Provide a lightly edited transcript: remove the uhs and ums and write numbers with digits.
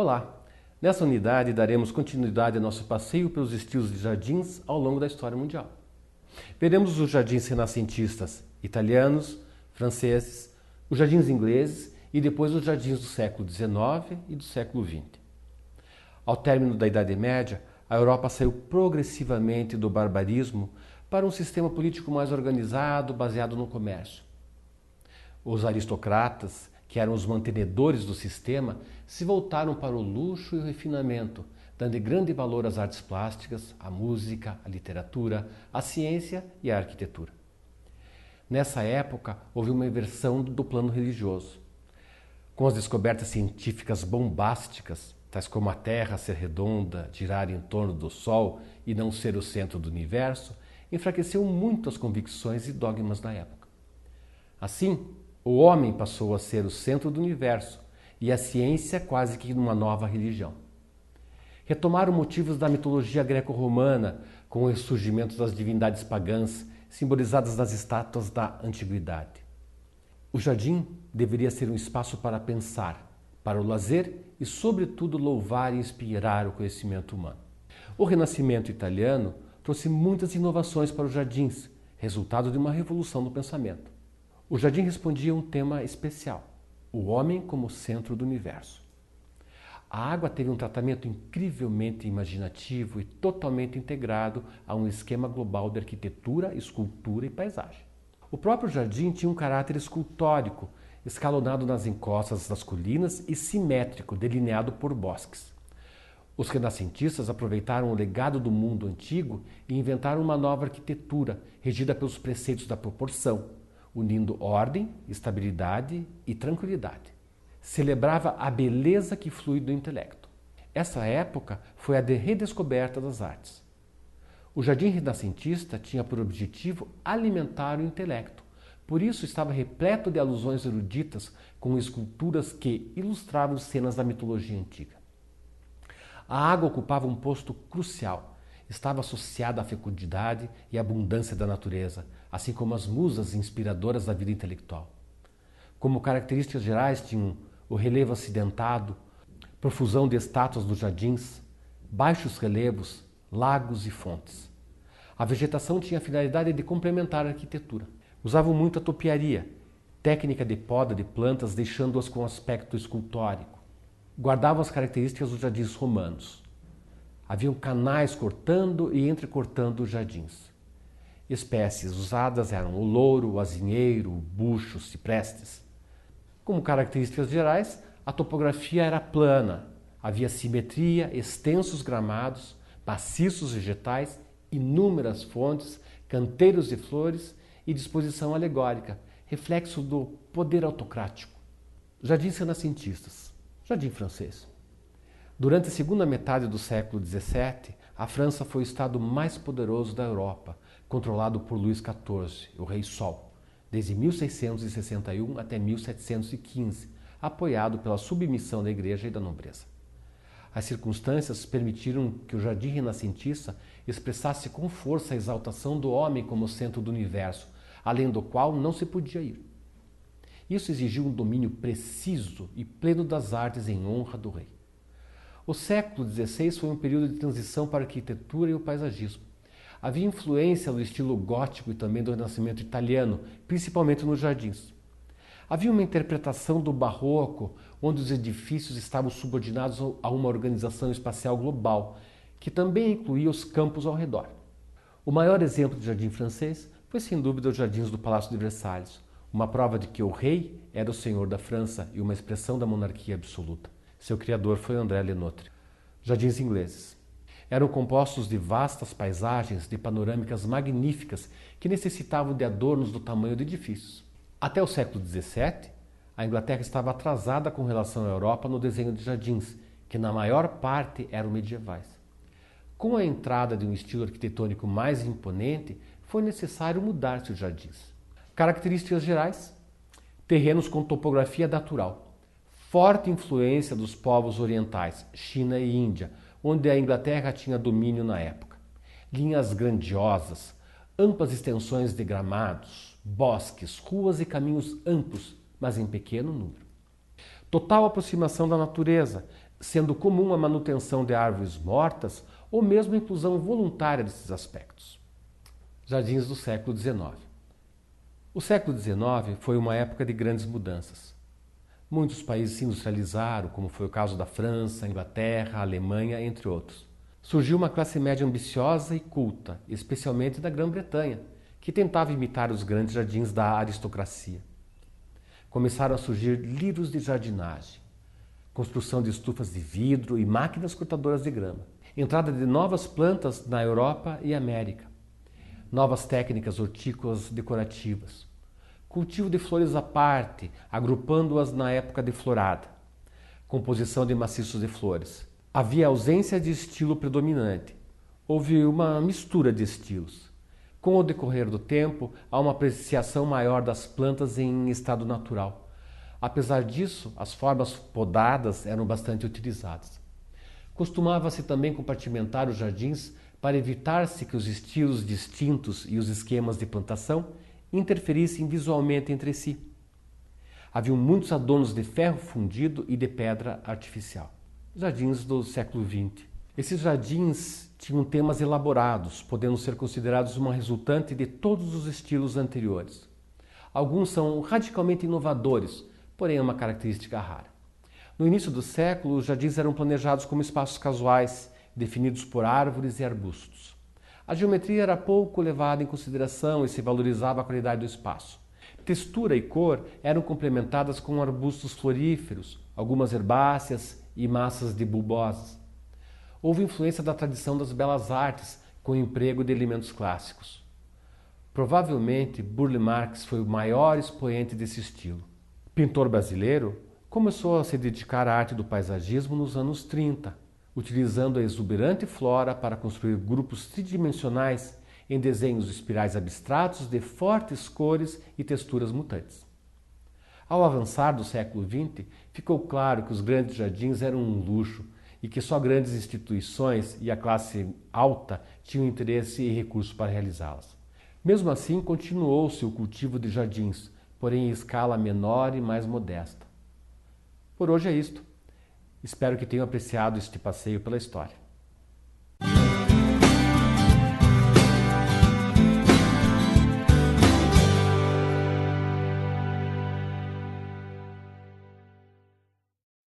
Olá! Nessa unidade daremos continuidade ao nosso passeio pelos estilos de jardins ao longo da história mundial. Veremos os jardins renascentistas italianos, franceses, os jardins ingleses e depois os jardins do século XIX e do século XX. Ao término da Idade Média, a Europa saiu progressivamente do barbarismo para um sistema político mais organizado, baseado no comércio. Os aristocratas, que eram os mantenedores do sistema, se voltaram para o luxo e o refinamento, dando grande valor às artes plásticas, à música, à literatura, à ciência e à arquitetura. Nessa época, houve uma inversão do plano religioso. Com as descobertas científicas bombásticas, tais como a Terra ser redonda, girar em torno do Sol e não ser o centro do universo, enfraqueceu muito as convicções e dogmas da época. Assim, o homem passou a ser o centro do universo e a ciência quase que uma nova religião. Retomaram motivos da mitologia greco-romana com o ressurgimento das divindades pagãs simbolizadas nas estátuas da antiguidade. O jardim deveria ser um espaço para pensar, para o lazer e, sobretudo, louvar e inspirar o conhecimento humano. O Renascimento italiano trouxe muitas inovações para os jardins, resultado de uma revolução no pensamento. O jardim respondia a um tema especial: o homem como centro do universo. A água teve um tratamento incrivelmente imaginativo e totalmente integrado a um esquema global de arquitetura, escultura e paisagem. O próprio jardim tinha um caráter escultórico, escalonado nas encostas das colinas e simétrico, delineado por bosques. Os renascentistas aproveitaram o legado do mundo antigo e inventaram uma nova arquitetura, regida pelos preceitos da proporção, unindo ordem, estabilidade e tranquilidade. Celebrava a beleza que flui do intelecto. Essa época foi a de redescoberta das artes. O jardim renascentista tinha por objetivo alimentar o intelecto. Por isso estava repleto de alusões eruditas com esculturas que ilustravam cenas da mitologia antiga. A água ocupava um posto crucial. Estava associada à fecundidade e abundância da natureza, assim como as musas inspiradoras da vida intelectual. Como características gerais tinham o relevo acidentado, profusão de estátuas nos jardins, baixos relevos, lagos e fontes. A vegetação tinha a finalidade de complementar a arquitetura. Usavam muito a topiaria, técnica de poda de plantas deixando-as com aspecto escultórico. Guardavam as características dos jardins romanos. Haviam canais cortando e entrecortando os jardins. Espécies usadas eram o louro, o azinheiro, o bucho, os ciprestes. Como características gerais, a topografia era plana, havia simetria, extensos gramados, maciços vegetais, inúmeras fontes, canteiros de flores e disposição alegórica, reflexo do poder autocrático. Jardins renascentistas. Jardim francês. Durante a segunda metade do século XVII, a França foi o estado mais poderoso da Europa, controlado por Luís XIV, o Rei Sol, desde 1661 até 1715, apoiado pela submissão da Igreja e da nobreza. As circunstâncias permitiram que o jardim renascentista expressasse com força a exaltação do homem como centro do universo, além do qual não se podia ir. Isso exigiu um domínio preciso e pleno das artes em honra do rei. O século XVI foi um período de transição para a arquitetura e o paisagismo. Havia influência do estilo gótico e também do renascimento italiano, principalmente nos jardins. Havia uma interpretação do barroco, onde os edifícios estavam subordinados a uma organização espacial global, que também incluía os campos ao redor. O maior exemplo de jardim francês foi, sem dúvida, os jardins do Palácio de Versalhes, uma prova de que o rei era o senhor da França e uma expressão da monarquia absoluta. Seu criador foi André Le Nôtre. Jardins ingleses. Eram compostos de vastas paisagens, de panorâmicas magníficas que necessitavam de adornos do tamanho de edifícios. Até o século XVII, a Inglaterra estava atrasada com relação à Europa no desenho de jardins, que na maior parte eram medievais. Com a entrada de um estilo arquitetônico mais imponente, foi necessário mudar-se os jardins. Características gerais: terrenos com topografia natural, forte influência dos povos orientais, China e Índia, onde a Inglaterra tinha domínio na época. Linhas grandiosas, amplas extensões de gramados, bosques, ruas e caminhos amplos, mas em pequeno número. Total aproximação da natureza, sendo comum a manutenção de árvores mortas ou mesmo a inclusão voluntária desses aspectos. Jardins do século XIX. O século XIX foi uma época de grandes mudanças. Muitos países se industrializaram, como foi o caso da França, Inglaterra, Alemanha, entre outros. Surgiu uma classe média ambiciosa e culta, especialmente da Grã-Bretanha, que tentava imitar os grandes jardins da aristocracia. Começaram a surgir livros de jardinagem, construção de estufas de vidro e máquinas cortadoras de grama, entrada de novas plantas na Europa e América, novas técnicas hortícolas decorativas, cultivo de flores à parte, agrupando-as na época de florada, composição de maciços de flores. Havia ausência de estilo predominante, houve uma mistura de estilos. Com o decorrer do tempo, há uma apreciação maior das plantas em estado natural. Apesar disso, as formas podadas eram bastante utilizadas. Costumava-se também compartimentar os jardins para evitar-se que os estilos distintos e os esquemas de plantação interferissem visualmente entre si. Haviam muitos adornos de ferro fundido e de pedra artificial. Jardins do século XX. Esses jardins tinham temas elaborados, podendo ser considerados uma resultante de todos os estilos anteriores. Alguns são radicalmente inovadores, porém é uma característica rara. No início do século, os jardins eram planejados como espaços casuais, definidos por árvores e arbustos. A geometria era pouco levada em consideração e se valorizava a qualidade do espaço. Textura e cor eram complementadas com arbustos floríferos, algumas herbáceas e massas de bulbosas. Houve influência da tradição das belas artes com o emprego de elementos clássicos. Provavelmente, Burle Marx foi o maior expoente desse estilo. Pintor brasileiro, começou a se dedicar à arte do paisagismo nos anos 30, utilizando a exuberante flora para construir grupos tridimensionais em desenhos espirais abstratos de fortes cores e texturas mutantes. Ao avançar do século XX, ficou claro que os grandes jardins eram um luxo e que só grandes instituições e a classe alta tinham interesse e recursos para realizá-las. Mesmo assim, continuou-se o cultivo de jardins, porém em escala menor e mais modesta. Por hoje é isto. Espero que tenham apreciado este passeio pela história.